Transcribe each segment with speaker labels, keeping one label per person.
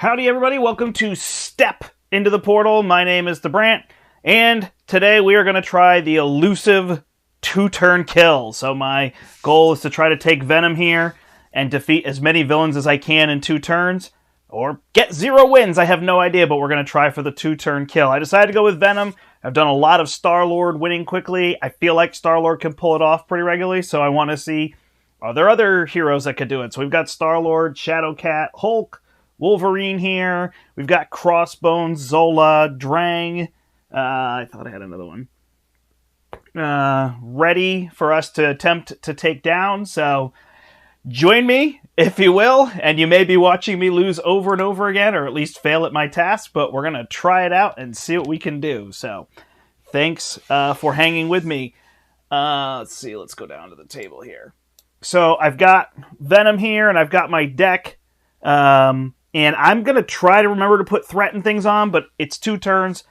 Speaker 1: Howdy everybody, welcome to Step Into the Portal. My name is the Brandt, and today we are going to try the Elusive 2-turn kill. So my goal is to try to take Venom here and defeat as many villains as I can in 2 turns, or get 0 wins, I have no idea, but we're going to try for the 2-turn kill. I decided to go with Venom. I've done a lot of Star-Lord winning quickly. I feel like Star-Lord can pull it off pretty regularly, so I want to see, are there other heroes that could do it? So we've got Star-Lord, Shadowcat, Hulk, Wolverine here. We've got Crossbones, Zola, Drang. I thought I had another one. Ready for us to attempt to take down. So join me, if you will. And you may be watching me lose over and over again, or at least fail at my task. But we're going to try it out and see what we can do. So thanks for hanging with me. Let's see. Let's go down to the table here. So I've got Venom here, and I've got my deck. And I'm going to try to remember to put threat and things on, but it's 2 turns.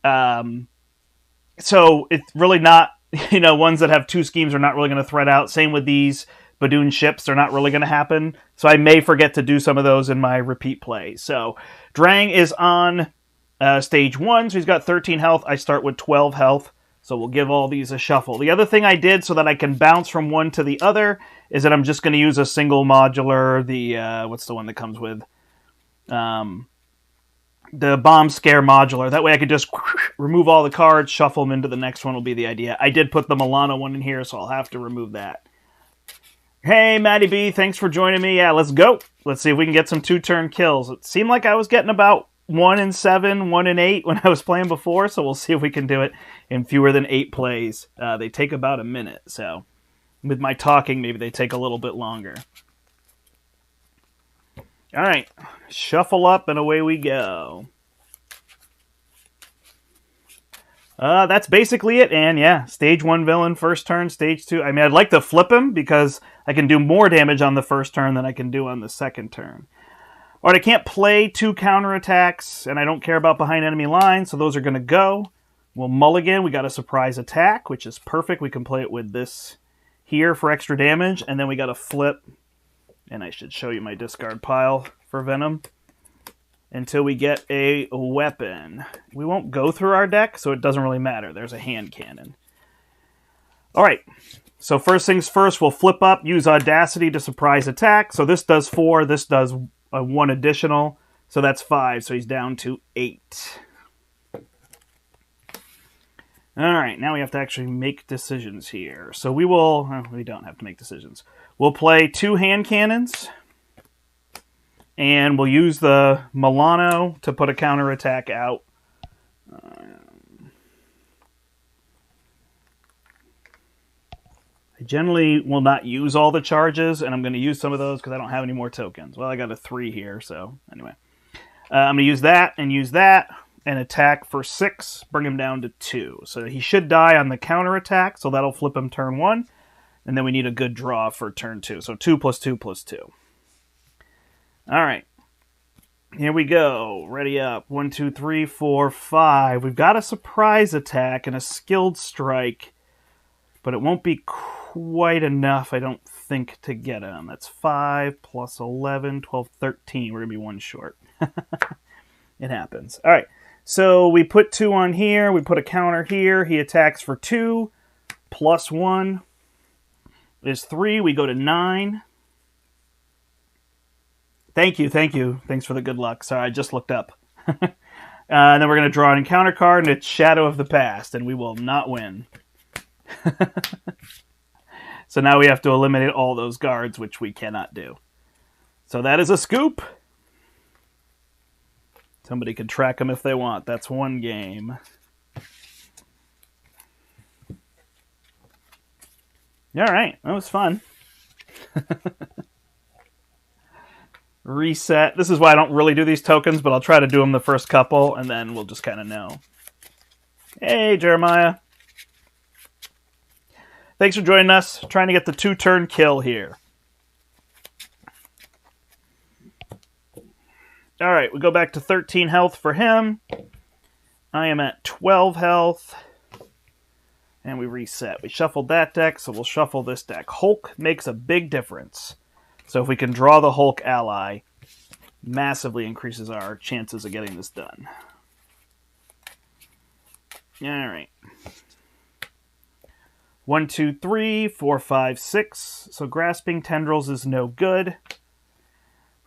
Speaker 1: So it's really not, ones that have 2 schemes are not really going to threat out. Same with these Badoon ships. They're not really going to happen. So I may forget to do some of those in my repeat play. So Drang is on stage 1, so he's got 13 health. I start with 12 health. So we'll give all these a shuffle. The other thing I did so that I can bounce from one to the other is that I'm just going to use a single modular, the, what's the one that comes with? The bomb scare modular. That way I could just remove all the cards, shuffle them into the next one will be the idea. I did put the Milano one in here, so I'll have to remove that. Hey, Maddie B, thanks for joining me. Yeah, let's go. Let's see if we can get some 2-turn kills. It seemed like I was getting about 1 in 7, 1 in 8 when I was playing before, so we'll see if we can do it in fewer than 8 plays. They take about a minute, so with my talking, maybe they take a little bit longer. All right, shuffle up and away we go. That's basically it, and yeah, stage 1 villain, first turn, stage 2. I mean, I'd like to flip him because I can do more damage on the first turn than I can do on the second turn. All right, I can't play 2 counterattacks, and I don't care about behind enemy lines, so those are going to go. We'll mulligan. We got a surprise attack, which is perfect. We can play it with this here for extra damage, and then we got a flip. And I should show you my discard pile for Venom until we get a weapon. We won't go through our deck, so it doesn't really matter. There's a hand cannon. All right, so first things first, we'll flip up, use Audacity to surprise attack. So this does 4, this does 1 additional, so that's 5, so he's down to 8. All right, now we have to actually make decisions here. So we don't have to make decisions. We'll play 2 hand cannons, and we'll use the Milano to put a counterattack out. I generally will not use all the charges, and I'm going to use some of those because I don't have any more tokens. Well, I got a 3 here, so anyway. I'm going to use that, and attack for 6, bring him down to 2. So he should die on the counterattack, so that'll flip him turn 1. And then we need a good draw for turn 2. So 2 + 2 + 2. All right. Here we go. Ready up. 1, 2, 3, 4, 5. We've got a surprise attack and a skilled strike. But it won't be quite enough, I don't think, to get him. That's 5 + 11, 12, 13. We're going to be 1 short. It happens. All right. So we put 2 on here. We put a counter here. He attacks for 2. + 1 is 3. We go to 9. Thank you. Thanks for the good luck. Sorry, I just looked up. And then we're going to draw an encounter card, and it's Shadow of the Past, and we will not win. So now we have to eliminate all those guards, which we cannot do. So that is a scoop. Somebody can track them if they want. That's 1 game. All right, that was fun. Reset. This is why I don't really do these tokens, but I'll try to do them the first couple, and then we'll just kind of know. Hey, Jeremiah. Thanks for joining us. Trying to get the 2-turn kill here. All right, we go back to 13 health for him. I am at 12 health. And we reset. We shuffled that deck, so we'll shuffle this deck. Hulk makes a big difference. So if we can draw the Hulk ally, massively increases our chances of getting this done. All right. 1, 2, 3, 4, 5, 6. So grasping tendrils is no good.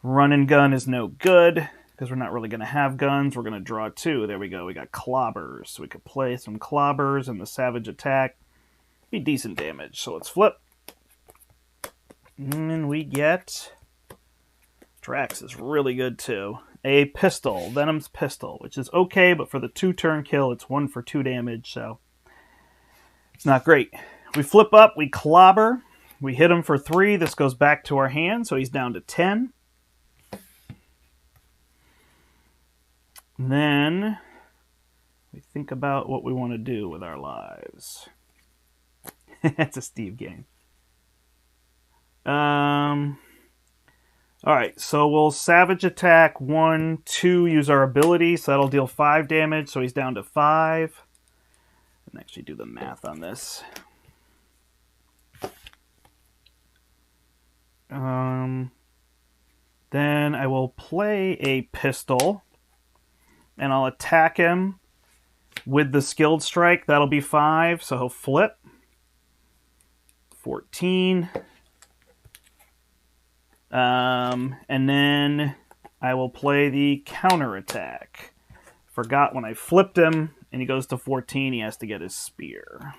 Speaker 1: Run and gun is no good because we're not really going to have guns. We're going to draw 2. There we go. We got clobbers. So we could play some clobbers and the savage attack. Be decent damage. So let's flip. And we get... Drax is really good too. A pistol. Venom's pistol, which is okay, but for the 2-turn kill, it's 1 for 2 damage, so it's not great. We flip up, we clobber. We hit him for 3. This goes back to our hand, so he's down to 10. And then we think about what we want to do with our lives. That's a Steve game. Alright, so we'll Savage Attack 1, 2, use our ability, so that'll deal 5 damage, so he's down to 5. And actually do the math on this. Then I will play a pistol, and I'll attack him with the Skilled Strike. That'll be 5, so he'll flip. 14. And then I will play the counterattack. Forgot when I flipped him, and he goes to 14, he has to get his spear.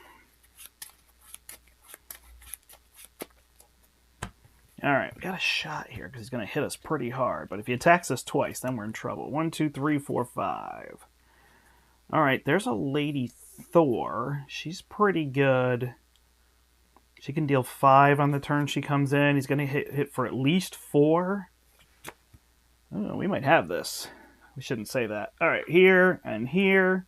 Speaker 1: Alright, we got a shot here, because he's going to hit us pretty hard. But if he attacks us twice, then we're in trouble. 1, 2, 3, 4, 5. Alright, there's a Lady Thor. She's pretty good. She can deal 5 on the turn she comes in. He's going to hit for at least 4. Oh, we might have this. We shouldn't say that. All right, here and here.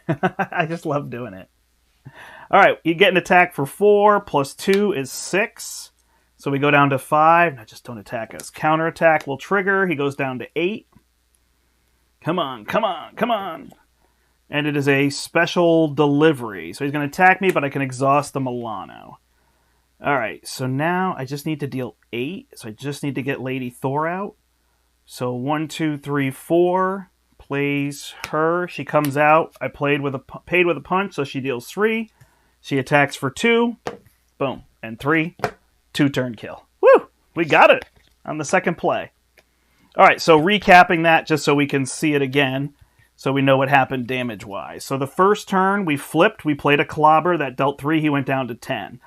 Speaker 1: I just love doing it. All right, you get an attack for 4. Plus 2 is 6. So we go down to 5. Now just don't attack us. Counterattack will trigger. He goes down to 8. Come on, come on, come on. And it is a special delivery. So he's going to attack me, but I can exhaust the Milano. Alright, so now I just need to deal 8. So I just need to get Lady Thor out. So 1, 2, 3, 4. Plays her. She comes out. I paid with a punch, so she deals 3. She attacks for 2. Boom. And 3. 2-turn kill. Woo! We got it on the second play. Alright, so recapping that just so we can see it again. So we know what happened damage-wise. So the first turn, we flipped. We played a clobber that dealt 3. He went down to 10.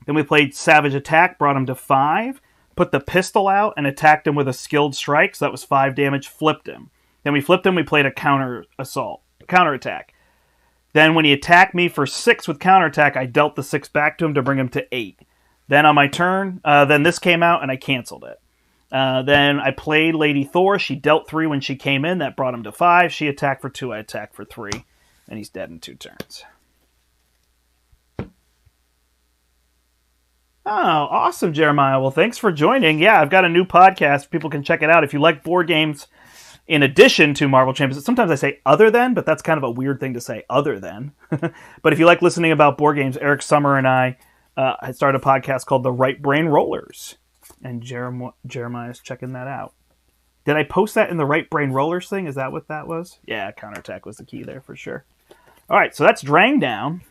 Speaker 1: Then we played Savage Attack, brought him to 5. Put the pistol out and attacked him with a Skilled Strike. So that was 5 damage. Flipped him. Then we flipped him. We played a counterattack. Then when he attacked me for 6 with counterattack, I dealt the 6 back to him to bring him to 8. Then on my turn, then this came out and I canceled it. Then I played Lady Thor. She dealt 3 when she came in. That brought him to 5. She attacked for 2. I attacked for 3. And he's dead in 2 turns. Oh, awesome, Jeremiah. Well, thanks for joining. Yeah, I've got a new podcast. People can check it out. If you like board games in addition to Marvel Champions, sometimes I say other than, but that's kind of a weird thing to say, other than. But if you like listening about board games, Eric Summer and I started a podcast called The Right Brain Rollers. And Jeremiah's checking that out. Did I post that in the Right Brain Rollers thing? Is that what that was? Yeah, counterattack was the key there for sure. All right, so that's Drang down.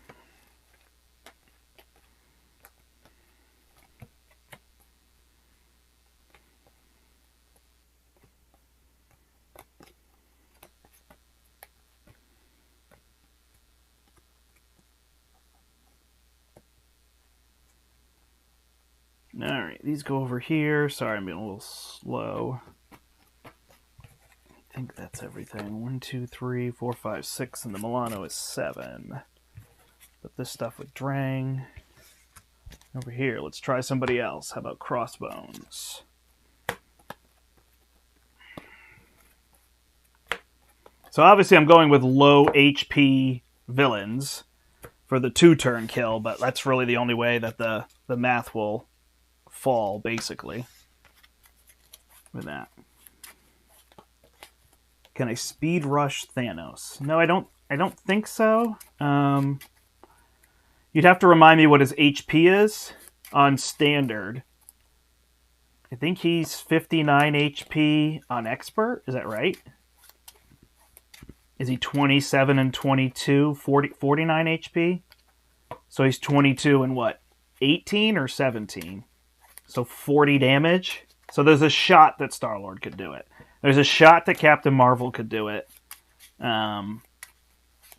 Speaker 1: Alright, these go over here. Sorry, I'm being a little slow. I think that's everything. 1, 2, 3, 4, 5, 6, and the Milano is 7. Put this stuff with Drang. Over here, let's try somebody else. How about Crossbones? So obviously I'm going with low HP villains for the 2-turn kill, but that's really the only way that the math will fall, basically, with that. Can I speed rush Thanos? No, I don't think so. You'd have to remind me what his HP is on standard. I think he's 59 HP on expert. Is that right? Is he 27 and 22, 49 HP? So he's 22 and what? 18 or 17? So 40 damage. So there's a shot that Star-Lord could do it. There's a shot that Captain Marvel could do it.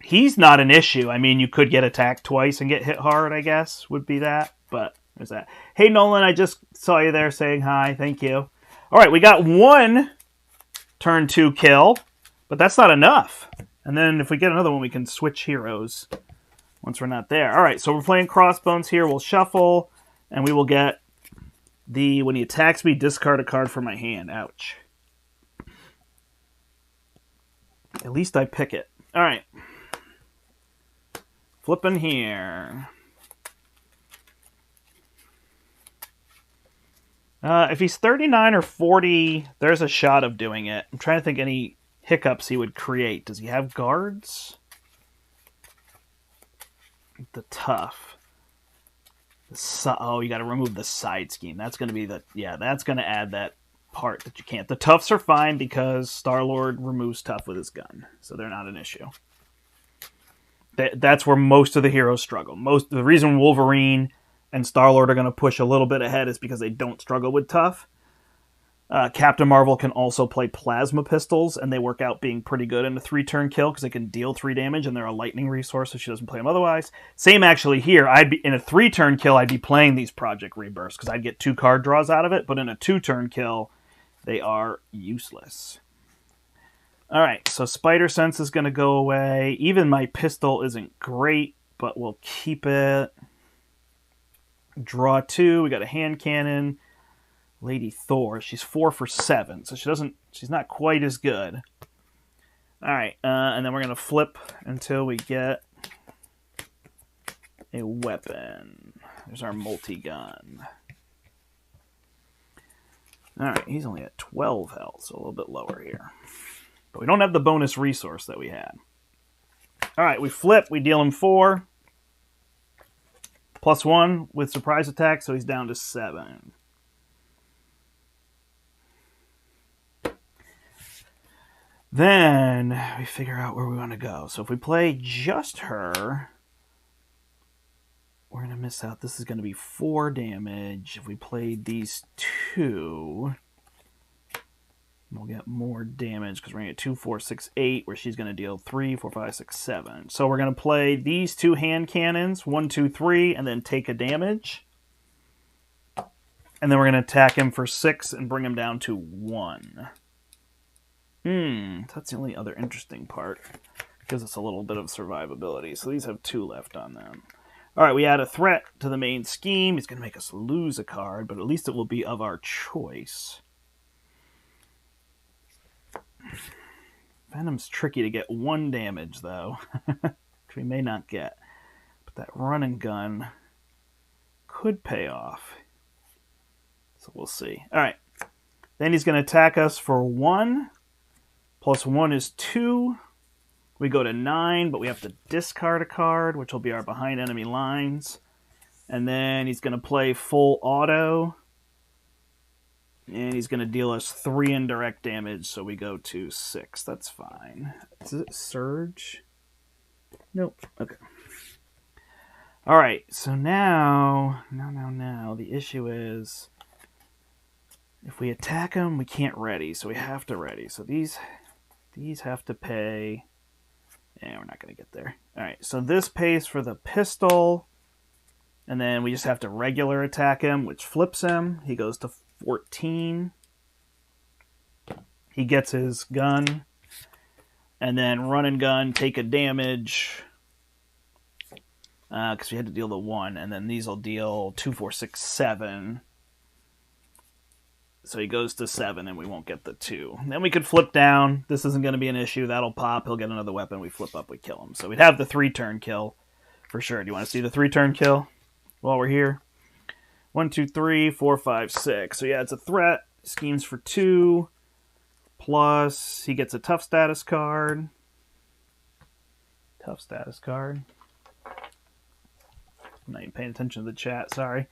Speaker 1: He's not an issue. I mean, you could get attacked twice and get hit hard, I guess, would be that. But there's that. Hey, Nolan, I just saw you there saying hi. Thank you. All right, we got one turn 2 kill, but that's not enough. And then if we get another one, we can switch heroes once we're not there. All right, so we're playing Crossbones here. We'll shuffle, and we will get the, when he attacks me, discard a card from my hand. Ouch. At least I pick it. All right. Flipping here. If he's 39 or 40, there's a shot of doing it. I'm trying to think any hiccups he would create. Does he have guards? The tough. Oh, you got to remove the side scheme. That's going to be the... Yeah, that's going to add that part that you can't. The toughs are fine because Star-Lord removes tough with his gun. So they're not an issue. That's where most of the heroes struggle. The reason Wolverine and Star-Lord are going to push a little bit ahead is because they don't struggle with tough. Captain Marvel can also play plasma pistols, and they work out being pretty good in a 3-turn kill because they can deal 3 damage, and they're a lightning resource, so she doesn't play them otherwise. Same actually here. I'd be in a 3-turn kill, I'd be playing these Project Rebirths because I'd get 2 card draws out of it, but in a 2-turn kill, they are useless. All right, so Spider Sense is going to go away. Even my pistol isn't great, but we'll keep it. Draw 2. We got a hand cannon. Lady Thor. She's 4 for 7, so she's not quite as good. All right, and then we're going to flip until we get a weapon. There's our multi-gun. All right, he's only at 12 health, so a little bit lower here. But we don't have the bonus resource that we had. All right, we flip. We deal him 4. +1 with surprise attack, so he's down to 7. Then we figure out where we want to go. So if we play just her, we're going to miss out. This is going to be 4 damage. If we played these 2... we'll get more damage because we're going to get 2, 4, 6, 8, where she's going to deal 3, 4, 5, 6, 7. So we're going to play these 2 hand cannons, 1, 2, 3, and then take a damage. And then we're going to attack him for 6 and bring him down to 1. That's the only other interesting part. Gives us a little bit of survivability. So these have 2 left on them. All right, we add a threat to the main scheme. He's going to make us lose a card, but at least it will be of our choice. Venom's tricky to get 1 damage, though, which we may not get. But that run and gun could pay off. So we'll see. All right. Then he's going to attack us for 1. +1 is 2. We go to 9, but we have to discard a card, which will be our behind enemy lines. And then he's going to play full auto. And he's going to deal us 3 indirect damage, so we go to 6. That's fine. Is it Surge? Nope. Okay. All right, so now, the issue is if we attack him, we can't ready, so we have to ready. So these have to pay. Yeah, we're not going to get there. All right, so this pays for the pistol, and then we just have to regular attack him, which flips him. He goes to 14. He gets his gun, and then run and gun, take a damage, because we had to deal the 1, and then these will deal 2, 4, 6, 7. So he goes to 7, and we won't get the 2. And then we could flip down. This isn't going to be an issue. That'll pop. He'll get another weapon. We flip up. We kill him. So we'd have the 3-turn kill for sure. Do you want to see the 3-turn kill while we're here? 1, 2, 3, 4, 5, 6. So yeah, it's a threat. Schemes for 2. Plus, he gets a tough status card. Tough status card. I'm not even paying attention to the chat. Sorry.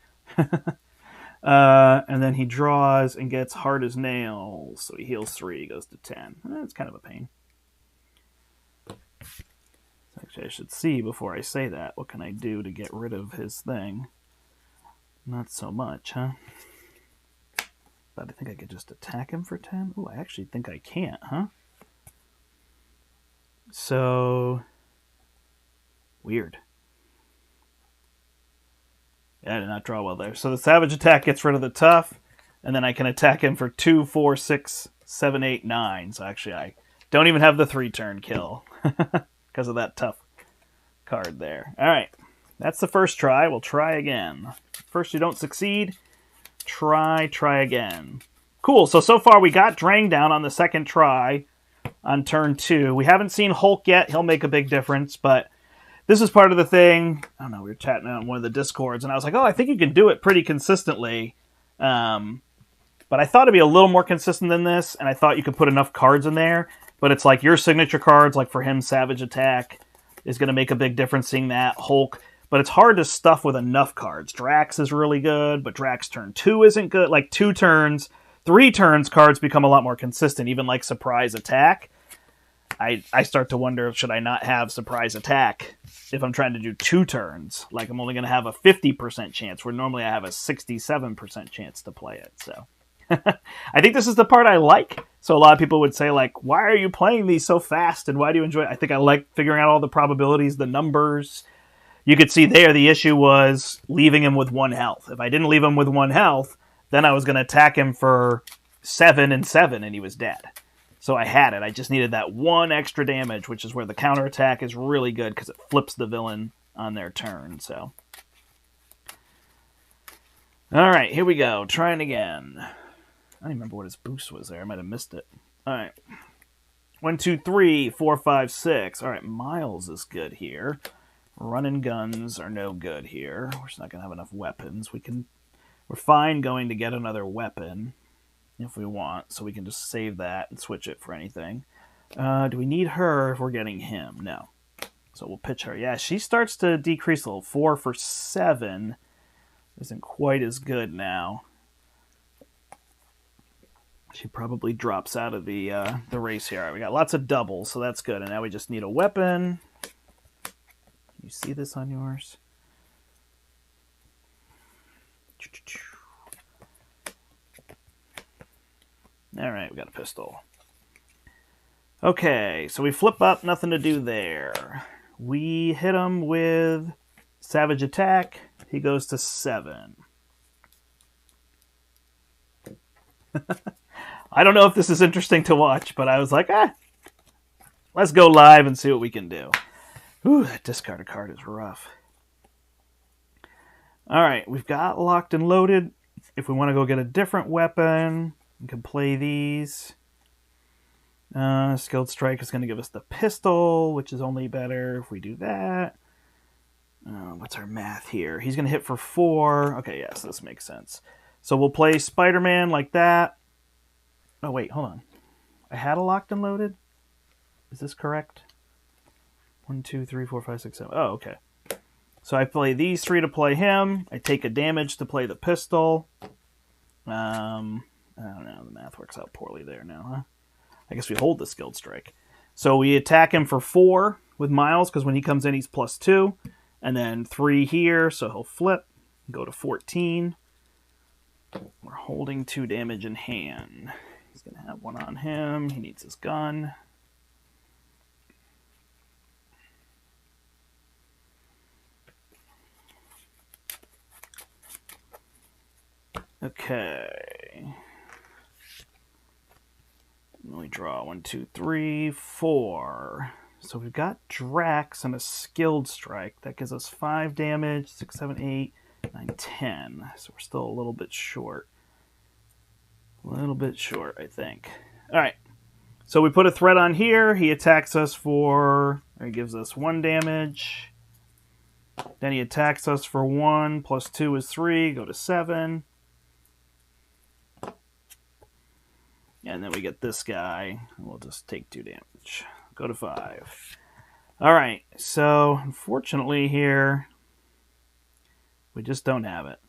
Speaker 1: And then he draws and gets hard as nails. So he heals 3, goes to 10. That's kind of a pain. Actually, I should see before I say that. What can I do to get rid of his thing? Not so much, huh? But I think I could just attack him for 10. Oh, I actually think I can't, huh? So... weird. Yeah, I did not draw well there. So the savage attack gets rid of the tough, and then I can attack him for 2, 4, 6, 7, 8, 9. So actually I don't even have the 3-turn kill because of that tough card there. All right, that's the first try. We'll try again. First you don't succeed, try again. Cool, so far we got Drang down on the second try on turn 2. We haven't seen Hulk yet. He'll make a big difference, but this is part of the thing. I don't know, we were chatting on one of the Discords, and I was like, oh, I think you can do it pretty consistently. But I thought it'd be a little more consistent than this, and I thought you could put enough cards in there. But it's like your signature cards, like for him, Savage Attack, is going to make a big difference seeing that. Hulk. But it's hard to stuff with enough cards. Drax is really good, but Drax turn 2 isn't good. Like 2 turns, 3 turns, cards become a lot more consistent, even like Surprise Attack. I start to wonder, should I not have Surprise Attack if I'm trying to do 2 turns? Like I'm only going to have a 50% chance, where normally I have a 67% chance to play it. So I think this is the part I like. So a lot of people would say, like, why are you playing these so fast, and why do you enjoy it? I think I like figuring out all the probabilities, the numbers. You could see there the issue was leaving him with 1 health. If I didn't leave him with 1 health, then I was going to attack him for 7 and 7, and he was dead. So I had it. I just needed that 1 extra damage, which is where the counterattack is really good because it flips the villain on their turn. So, all right, here we go. Trying again. I don't even remember what his boost was there. I might have missed it. All right. 1, 2, 3, 4, 5, 6. All right, Miles is good here. Running guns are no good here. We're just not going to have enough weapons. We're fine going to get another weapon if we want, so we can just save that and switch it for anything. Do we need her if we're getting him? No. So we'll pitch her. Yeah, she starts to decrease a little. 4 for 7 isn't quite as good now. She probably drops out of the race here. All right, we got lots of doubles, so that's good. And now we just need a weapon. Can you see this on yours? All right, we got a pistol. Okay, so we flip up, nothing to do there. We hit him with Savage Attack. He goes to 7. I don't know if this is interesting to watch, but I was like, let's go live and see what we can do. Ooh, that discarded card is rough. All right, we've got locked and loaded. If we want to go get a different weapon, we can play these. Skilled Strike is going to give us the pistol, which is only better if we do that. What's our math here? He's going to hit for 4. Okay, yes, this makes sense. So we'll play Spider-Man like that. Oh, wait, hold on. I had a locked and loaded? Is this correct? 1, 2, 3, 4, 5, 6, 7. Oh, okay. So I play these 3 to play him. I take a damage to play the pistol. I don't know. The math works out poorly there now, huh? I guess we hold the Skilled Strike. So we attack him for 4 with Miles, because when he comes in, he's +2. And then 3 here, so he'll flip. Go to 14. We're holding 2 damage in hand. He's going to have 1 on him. He needs his gun. Okay. And we draw 1, 2, 3, 4. So we've got Drax and a Skilled Strike. That gives us 5 damage, 6, 7, 8, 9, 10. So we're still a little bit short. A little bit short, I think. All right. So we put a threat on here. He attacks us for... or he gives us 1 damage. Then he attacks us for 1. +2 is 3. Go to 7. And then we get this guy. We'll just take 2 damage. Go to 5. All right. So, unfortunately here, we just don't have it.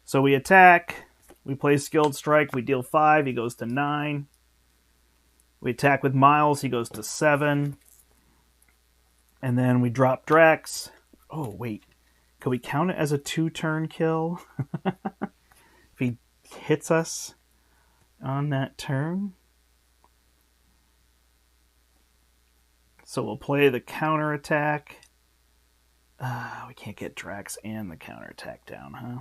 Speaker 1: So we attack. We play Skilled Strike. We deal 5. He goes to 9. We attack with Miles. He goes to 7. And then we drop Drax. Oh, wait. Could we count it as a 2-turn kill? If he hits us on that turn. So we'll play the counterattack. We can't get Drax and the counterattack down, huh?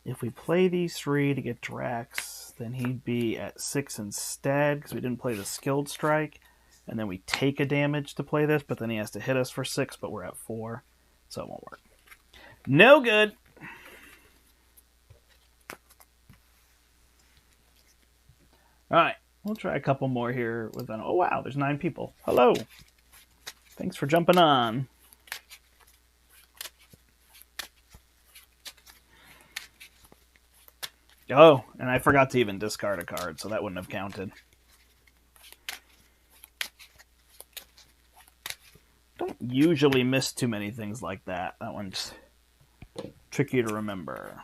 Speaker 1: If we play these 3 to get Drax, then he'd be at 6 instead, because we didn't play the Skilled Strike. And then we take a damage to play this, but then he has to hit us for 6, but we're at 4. So it won't work. No good. Alright, we'll try a couple more here with an... Oh, wow, there's 9 people. Hello. Thanks for jumping on. Oh, and I forgot to even discard a card, so that wouldn't have counted. Don't usually miss too many things like that. That one's tricky to remember.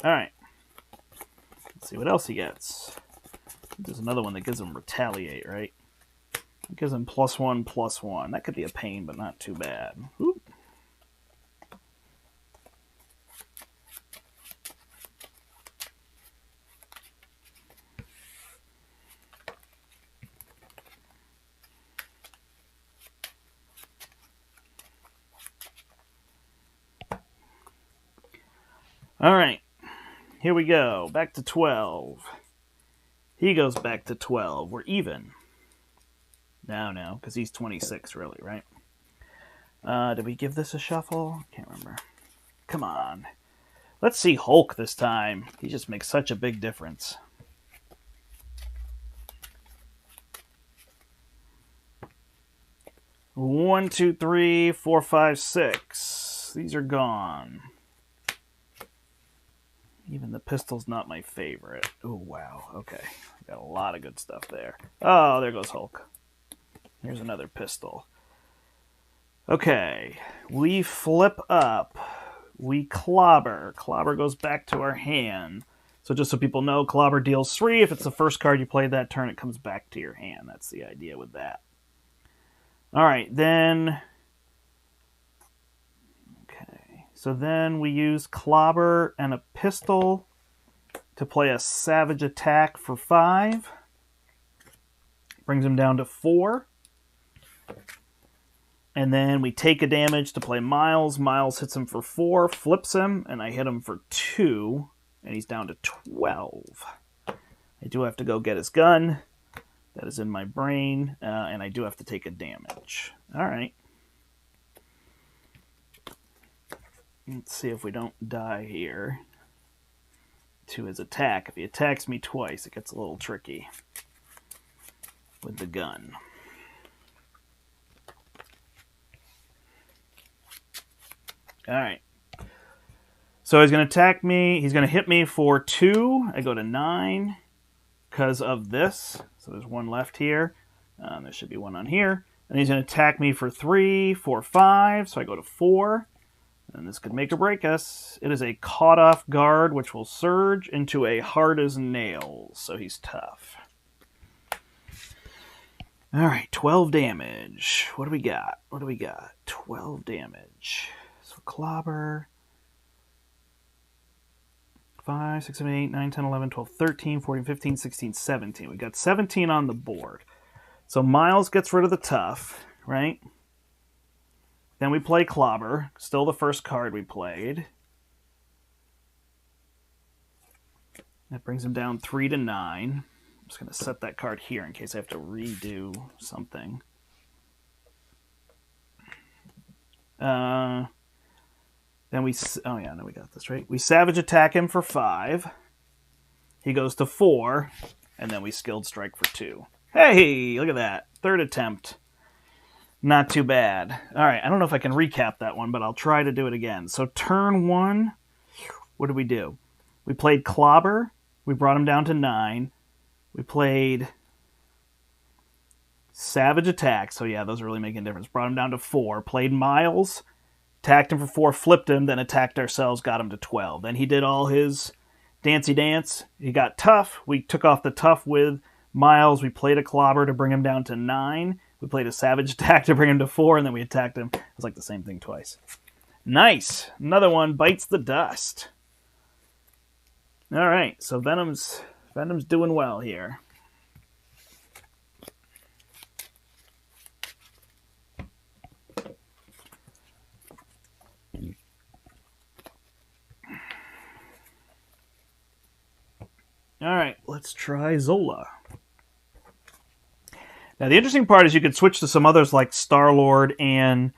Speaker 1: Alright. Let's see what else he gets. There's another one that gives him Retaliate, right? It gives him +1/+1. That could be a pain, but not too bad. Oop. Alright, here we go. Back to 12. He goes back to 12. We're even. No, because he's 26, really, right? Did we give this a shuffle? Can't remember. Come on. Let's see Hulk this time. He just makes such a big difference. One, two, three, four, five, six. These are gone. Even the pistol's not my favorite. Oh, wow. Okay. Got a lot of good stuff there. Oh, there goes Hulk. Here's another pistol. Okay. We flip up. We clobber. Clobber goes back to our hand. So just so people know, clobber deals 3. If it's the first card you played that turn, it comes back to your hand. That's the idea with that. Alright, then... So then we use Clobber and a pistol to play a Savage Attack for 5. Brings him down to 4. And then we take a damage to play Miles. Miles hits him for 4, flips him, and I hit him for 2. And he's down to 12. I do have to go get his gun. That is in my brain. And I do have to take a damage. Alright. Let's see if we don't die here to his attack. If he attacks me twice, it gets a little tricky with the gun. Alright. So he's going to attack me. He's going to hit me for 2. I go to 9 because of this. So there's 1 left here. There should be 1 on here. And he's going to attack me for 3, 4, 5. So I go to 4. And this could make or break us. It is a caught off guard, which will surge into a hard as nails. So he's tough. Alright, 12 damage. What do we got? 12 damage. So clobber. 5, 6, 7, 8, 9, 10, 11, 12, 13, 14, 15, 16, 17. We got 17 on the board. So Miles gets rid of the tough, right? Then we play Clobber, still the first card we played. That brings him down 3 to 9. I'm just going to set that card here in case I have to redo something. Then we... Oh yeah, no, we got this, right? We Savage Attack him for 5. He goes to 4. And then we Skilled Strike for 2. Hey, look at that. 3rd attempt. Not too bad. Alright, I don't know if I can recap that one, but I'll try to do it again. So turn 1, what did we do? We played Clobber. We brought him down to 9. We played Savage Attack. So yeah, those are really making a difference. Brought him down to 4. Played Miles. Attacked him for 4, flipped him, then attacked ourselves, got him to 12. Then he did all his Dancy Dance. He got tough. We took off the tough with Miles. We played a clobber to bring him down to 9. We played a savage attack to bring him to 4, and then we attacked him. It was like the same thing twice. Nice. Another one bites the dust. All right, so Venom's doing well here. All right, let's try Zola. Now, the interesting part is you could switch to some others like Star-Lord and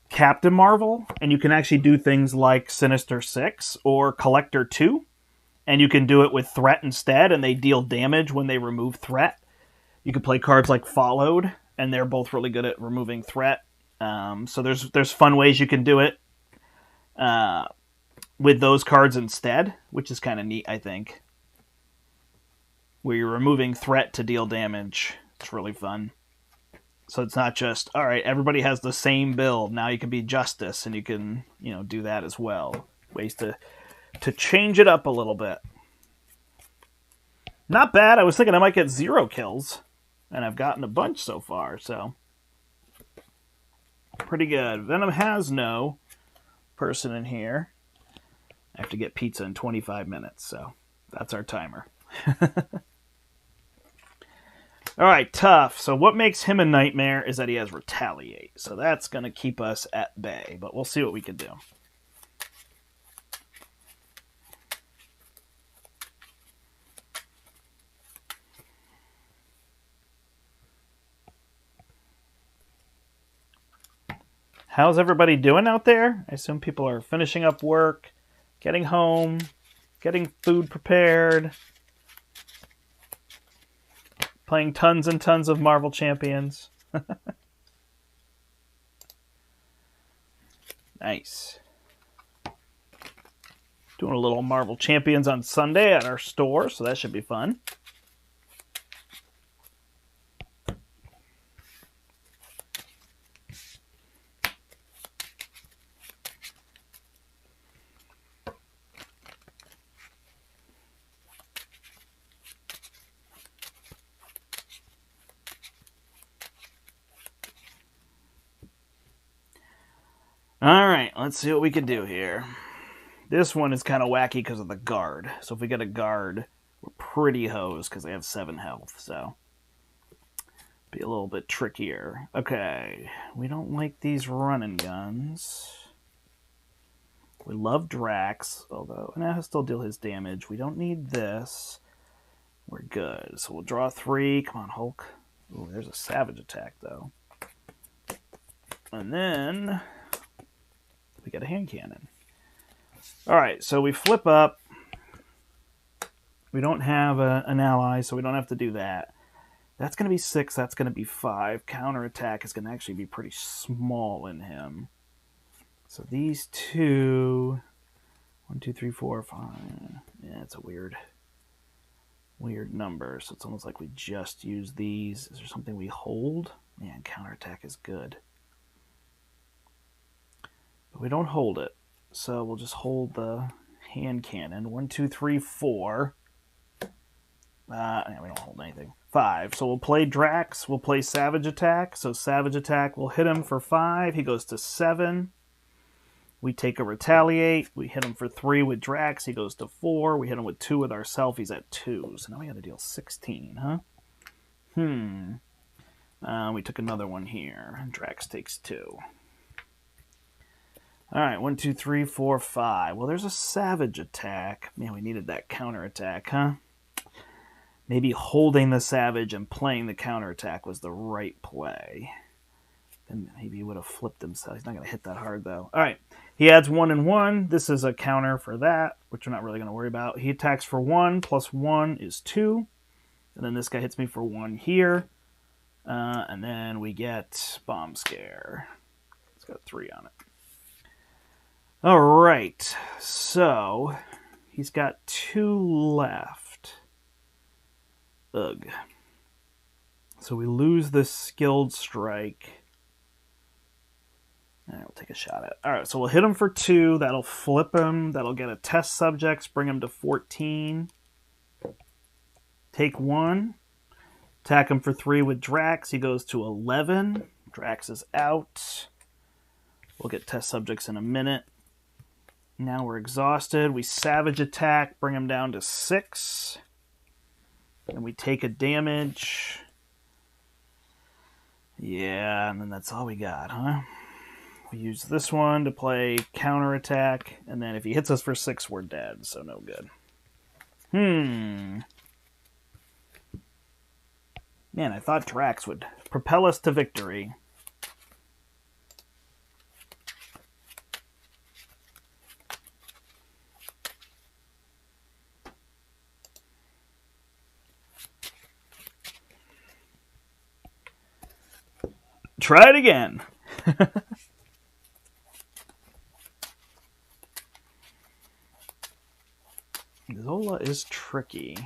Speaker 1: Captain Marvel, and you can actually do things like Sinister 6 or Collector 2, and you can do it with Threat instead, and they deal damage when they remove Threat. You could play cards like Followed, and they're both really good at removing Threat. So there's fun ways you can do it with those cards instead, which is kind of neat, I think. Where you're removing Threat to deal damage. It's really fun. So it's not just, all right, everybody has the same build. Now you can be Justice, and you can, do that as well. Ways to change it up a little bit. Not bad. I was thinking I might get 0 kills, and I've gotten a bunch so far, so pretty good. Venom has no person in here. I have to get pizza in 25 minutes, so that's our timer. All right, tough. So what makes him a nightmare is that he has Retaliate. So that's going to keep us at bay, but we'll see what we can do. How's everybody doing out there? I assume people are finishing up work, getting home, getting food prepared, playing tons and tons of Marvel Champions. Nice. Doing a little Marvel Champions on Sunday at our store, so that should be fun. All right, let's see what we can do here. This one is kind of wacky because of the guard. So if we get a guard, we're pretty hosed because they have 7 health. So be a little bit trickier. Okay, we don't like these running guns. We love Drax, although he'll still deal his damage. We don't need this. We're good. So we'll draw 3. Come on, Hulk. Ooh, there's a savage attack, though. And then we get a hand cannon. All right, so we flip up. We don't have an ally, so we don't have to do that. That's going to be 6. That's going to be 5. Counterattack is going to actually be pretty small in him. So these 2... 1, 2, 3, 4, 5. Yeah, it's a weird number. So it's almost like we just use these. Is there something we hold? Man, counterattack is good. But we don't hold it. So we'll just hold the hand cannon. 1, 2, 3, 4. Yeah, we don't hold anything. 5. So we'll play Drax. We'll play Savage Attack. So Savage Attack will hit him for 5. He goes to 7. We take a Retaliate. We hit him for 3 with Drax. He goes to 4. We hit him with 2 with ourselves. He's at 2. So now we got to deal 16, huh? We took another one here. Drax takes 2. All right, 1, 2, 3, 4, 5. Well, there's a Savage Attack. Man, we needed that counterattack, huh? Maybe holding the Savage and playing the counterattack was the right play. Then maybe he would have flipped himself. He's not going to hit that hard, though. All right, he adds 1 and 1. This is a counter for that, which we're not really going to worry about. He attacks for 1, plus 1 is 2. And then this guy hits me for 1 here. And then we get Bomb Scare. It's got 3 on it. All right, so he's got 2 left. Ugh. So we lose this Skilled Strike. All right, we'll take a shot at it. All right, so we'll hit him for 2. That'll flip him. That'll get a test subjects, bring him to 14. Take 1. Attack him for 3 with Drax. He goes to 11. Drax is out. We'll get test subjects in a minute. Now we're exhausted. We savage attack, bring him down to 6. And we take a damage. Yeah, and then that's all we got, huh? We use this one to play counterattack, and then if he hits us for 6, we're dead, so no good. Man, I thought Drax would propel us to victory. Try it again. Zola is tricky.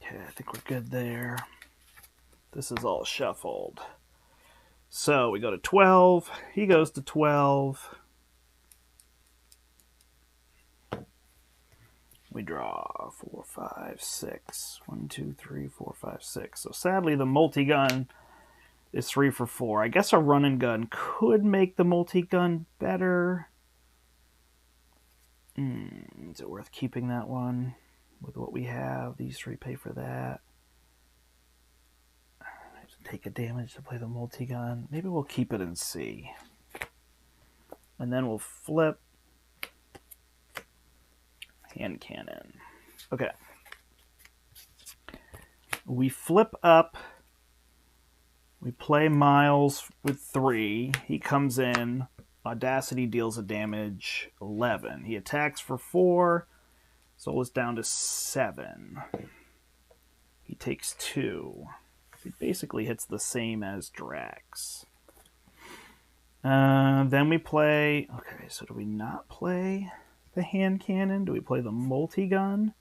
Speaker 1: Okay, I think we're good there. This is all shuffled. So we go to 12. He goes to 12. We draw 4, 5, 6. 1, 2, 3, 4, 5, 6. So sadly, the multi-gun is 3 for 4. I guess a run and gun could make the multi-gun better. Is it worth keeping that one with what we have? These 3 pay for that. Take a damage to play the multi-gun. Maybe we'll keep it and see. And then we'll flip. Hand cannon. Okay. We flip up. We play Miles with 3. He comes in. Audacity deals a damage 11. He attacks for 4. Soul is down to 7. He takes 2. He basically hits the same as Drax. Then we play... Okay, so do we not play the hand cannon? Do we play the multi-gun?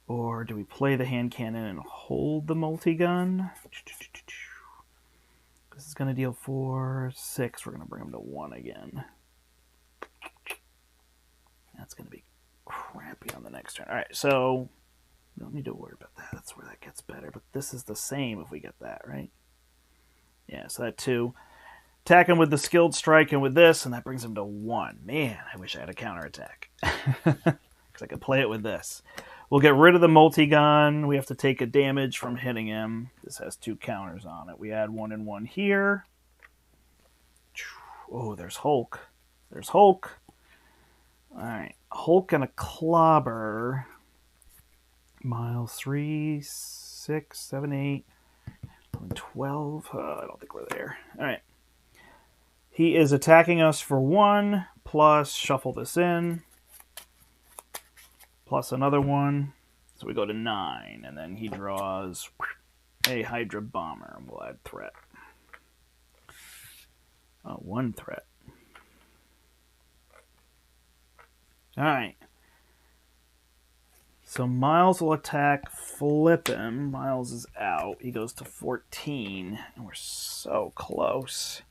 Speaker 1: Or do we play the hand cannon and hold the multi-gun? This is going to deal 4, 6. We're going to bring him to 1 again. That's going to be crappy on the next turn. All right, so... We don't need to worry about that. That's where that gets better. But this is the same if we get that, right? Yeah, so that 2. Attack him with the skilled strike and with this, and that brings him to 1. Man, I wish I had a counterattack. Because I could play it with this. We'll get rid of the multi-gun. We have to take a damage from hitting him. This has 2 counters on it. We add 1 and 1 here. Oh, there's Hulk. There's Hulk. All right. Hulk and a clobber. Miles 3, 6, 7, 8, 12. I don't think we're there. All right. He is attacking us for 1, plus shuffle this in, plus another 1. So we go to 9, and then he draws a Hydra Bomber, and we'll add threat. 1 threat. All right. So Miles will attack, flip him. Miles is out. He goes to 14. And we're so close.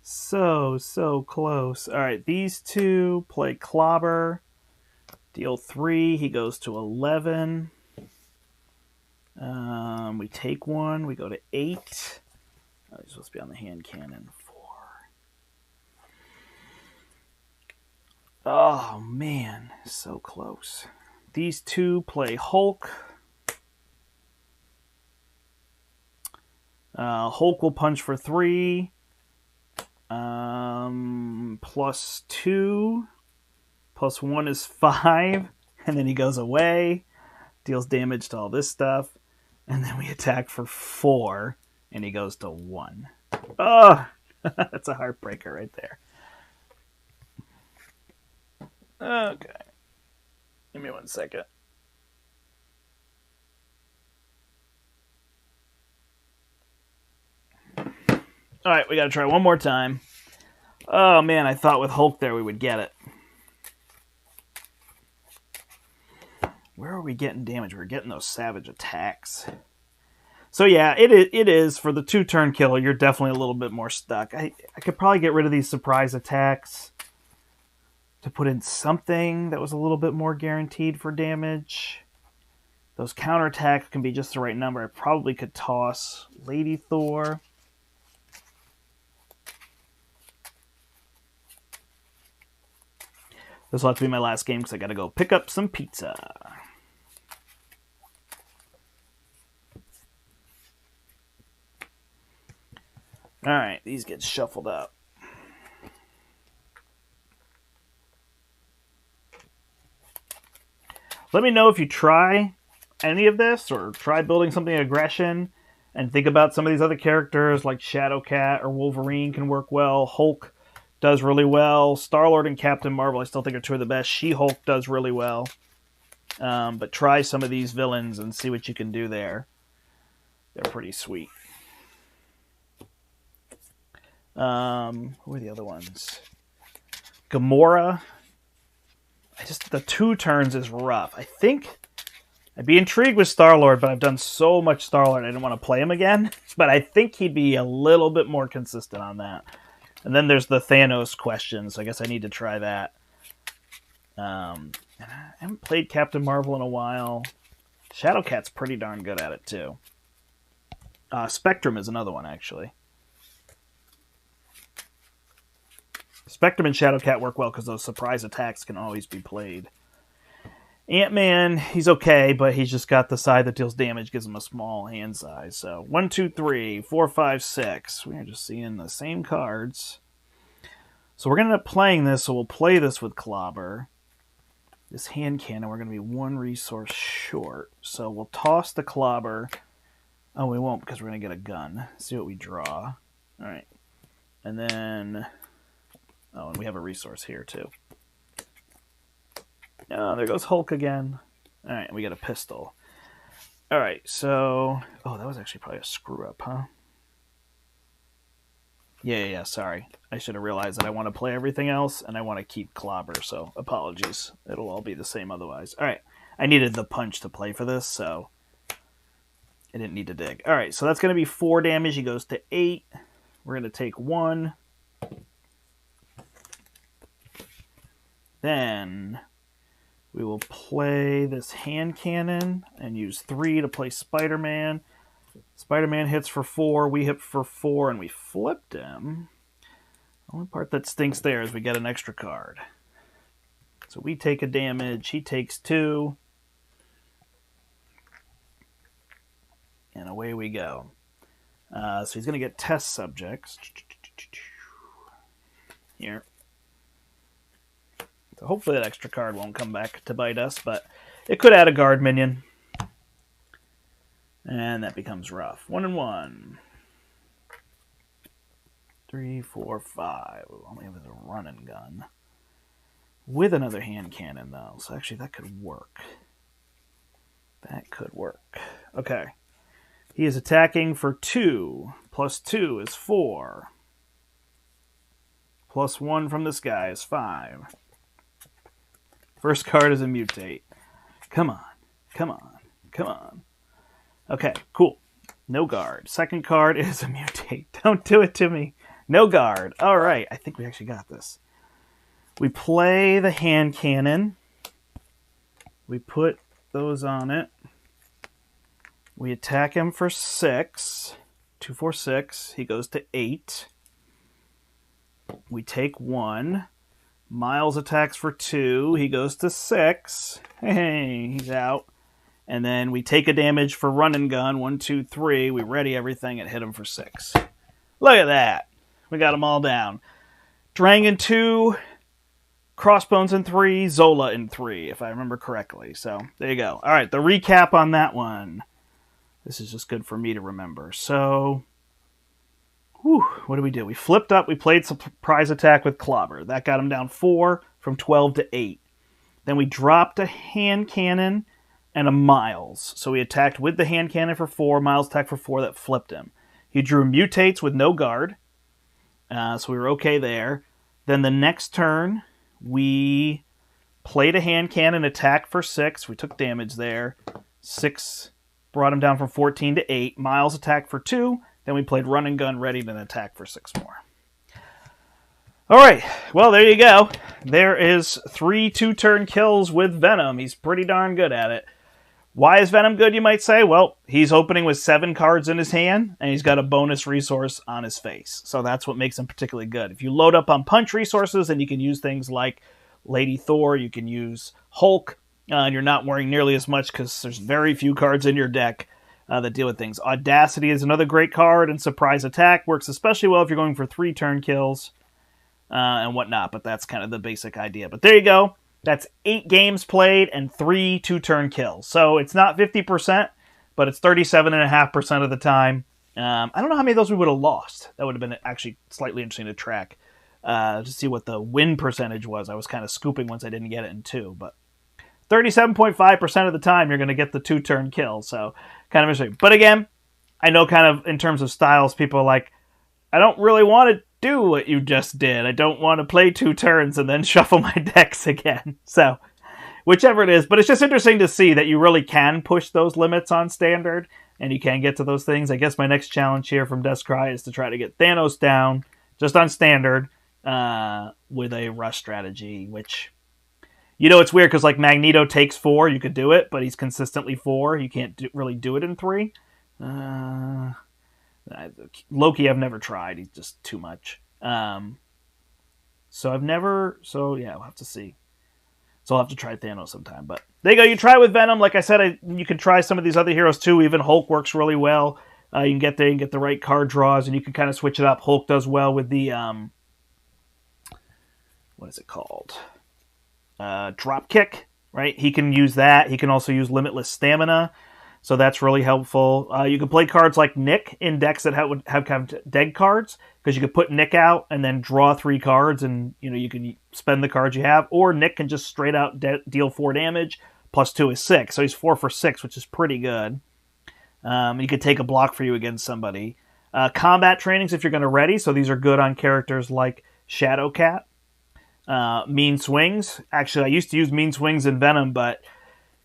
Speaker 1: so close. All right, these 2 play clobber. Deal 3. He goes to 11. We take 1. We go to 8. Oh, he's supposed to be on the hand cannon. 4. Oh, man. So close. These 2 play Hulk. Hulk will punch for 3. Plus 2. Plus 1 is 5. And then he goes away. Deals damage to all this stuff. And then we attack for 4. And he goes to 1. Oh, that's a heartbreaker right there. Okay. Give me 1 second. All right, we got to try one more time. Oh, man, I thought with Hulk there we would get it. Where are we getting damage? We're getting those savage attacks. So yeah, it is for the 2-turn kill. You're definitely a little bit more stuck. I could probably get rid of these surprise attacks to put in something that was a little bit more guaranteed for damage. Those counterattacks can be just the right number. I probably could toss Lady Thor. This will have to be my last game because I got to go pick up some pizza. All right, these get shuffled up. Let me know if you try any of this or try building something aggression and think about some of these other characters like Shadowcat or Wolverine can work well. Hulk does really well. Star-Lord and Captain Marvel I still think are two of the best. She-Hulk does really well. But try some of these villains and see what you can do there. They're pretty sweet. Who are the other ones? Gamora. The 2 turns is rough. I think I'd be intrigued with Star-Lord, but I've done so much Star-Lord I didn't want to play him again. But I think he'd be a little bit more consistent on that. And then there's the Thanos question, so I guess I need to try that. And I haven't played Captain Marvel in a while. Shadowcat's pretty darn good at it, too. Spectrum is another one, actually. Spectrum and Shadowcat work well because those surprise attacks can always be played. Ant-Man, he's okay, but he's just got the side that deals damage, gives him a small hand size. So 1, 2, 3, 4, 5, 6. We are just seeing the same cards. So we're going to end up playing this, so we'll play this with Clobber. This hand cannon, we're going to be 1 resource short. So we'll toss the Clobber. Oh, we won't because we're going to get a gun. See what we draw. All right. And then... Oh, and we have a resource here, too. Oh, there goes Hulk again. All right, we got a pistol. All right, so... Oh, that was actually probably a screw-up, huh? Yeah, sorry. I should have realized that I want to play everything else, and I want to keep Clobber, so apologies. It'll all be the same otherwise. All right, I needed the punch to play for this, so I didn't need to dig. All right, so that's going to be 4 damage. He goes to 8. We're going to take 1. Then we will play this hand cannon and use 3 to play Spider-Man. Spider-Man hits for 4, we hit for 4, and we flipped him. The only part that stinks there is we get an extra card. So we take a damage, he takes 2. And away we go. So he's going to get test subjects. Here. So hopefully that extra card won't come back to bite us, but it could add a guard minion. And that becomes rough. 1 and 1. 3, 4, 5. Only have a run and gun. With another hand cannon, though. So actually that could work. That could work. Okay. He is attacking for 2. Plus 2 is 4. Plus 1 from this guy is 5. First card is a mutate. Come on. Come on. Come on. Okay, cool. No guard. Second card is a mutate. Don't do it to me. No guard. All right. I think we actually got this. We play the hand cannon. We put those on it. We attack him for 6. 2, 4, 6. He goes to 8. We take 1. Miles attacks for 2. He goes to 6. Hey, he's out. And then we take a damage for run and gun. 1, 2, 3. We ready everything and hit him for 6. Look at that. We got them all down. Drang in 2. Crossbones in 3. Zola in 3, if I remember correctly. So, there you go. All right, the recap on that one. This is just good for me to remember. So, what did we do? We flipped up. We played surprise attack with Clobber. That got him down 4 from 12 to 8. Then we dropped a hand cannon and a Miles. So we attacked with the hand cannon for 4. Miles attacked for 4. That flipped him. He drew mutates with no guard. So we were okay there. Then the next turn, we played a hand cannon attack for 6. We took damage there. 6 brought him down from 14 to 8. Miles attack for 2. Then we played run and gun ready to attack for 6 more. All right, well, there you go. There is 3 2-turn kills with Venom. He's pretty darn good at it. Why is Venom good, you might say? Well, he's opening with 7 cards in his hand, and he's got a bonus resource on his face. So that's what makes him particularly good. If you load up on punch resources, then you can use things like Lady Thor, you can use Hulk, and you're not worrying nearly as much because there's very few cards in your deck that deal with things. Audacity is another great card, and Surprise Attack works especially well if you're going for 3-turn kills. And whatnot, but that's kind of the basic idea. But there you go. That's 8 games played and 3 2-turn kills. So it's not 50%, but it's 37.5% of the time. I don't know how many of those we would have lost. That would have been actually slightly interesting to track to see what the win percentage was. I was kind of scooping once I didn't get it in 2, but 37.5% of the time you're going to get the 2-turn kill. So kind of interesting. But again, I know kind of in terms of styles, people are like, I don't really want to do what you just did. I don't want to play 2 turns and then shuffle my decks again. So, whichever it is. But it's just interesting to see that you really can push those limits on Standard, and you can get to those things. I guess my next challenge here from Descry is to try to get Thanos down, just on Standard, with a rush strategy, which, you know, it's weird, because like Magneto takes 4, you could do it, but he's consistently 4. You can't really do it in 3. Loki I've never tried. He's just too much. So yeah, I'll have to see. So I'll have to try Thanos sometime. But there you go. You try with Venom. Like I said, you can try some of these other heroes too. Even Hulk works really well. You can get there and get the right card draws, and you can kind of switch it up. Hulk does well with the what is it called? Drop kick, right? He can use that. He can also use limitless stamina. So that's really helpful. You can play cards like Nick in decks that have dead cards, because you could put Nick out and then draw 3 cards, and you can spend the cards you have. Or Nick can just straight out deal 4 damage, plus 2 is 6. So he's 4 for 6, which is pretty good. You could take a block for you against somebody. Combat trainings if you're going to ready. So these are good on characters like Shadowcat. Mean Swings. Actually, I used to use Mean Swings in Venom, but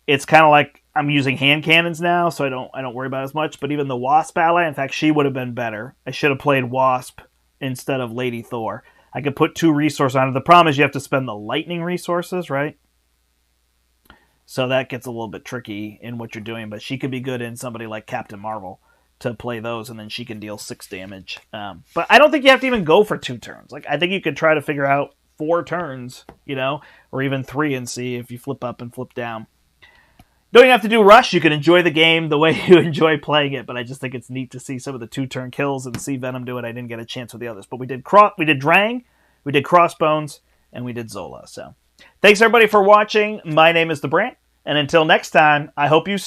Speaker 1: it's kind of like I'm using hand cannons now, so I don't worry about it as much. But even the Wasp ally, in fact, she would have been better. I should have played Wasp instead of Lady Thor. I could put 2 resources on it. The problem is you have to spend the lightning resources, right? So that gets a little bit tricky in what you're doing. But she could be good in somebody like Captain Marvel to play those, and then she can deal 6 damage. But I don't think you have to even go for 2 turns. Like, I think you could try to figure out 4 turns, or even 3, and see if you flip up and flip down. Don't even have to do rush. You can enjoy the game the way you enjoy playing it, but I just think it's neat to see some of the 2-turn kills and see Venom do it. I didn't get a chance with the others, but we did Drang, we did Crossbones, and we did Zola. So thanks everybody for watching. My name is the Brandt, and until next time, I hope you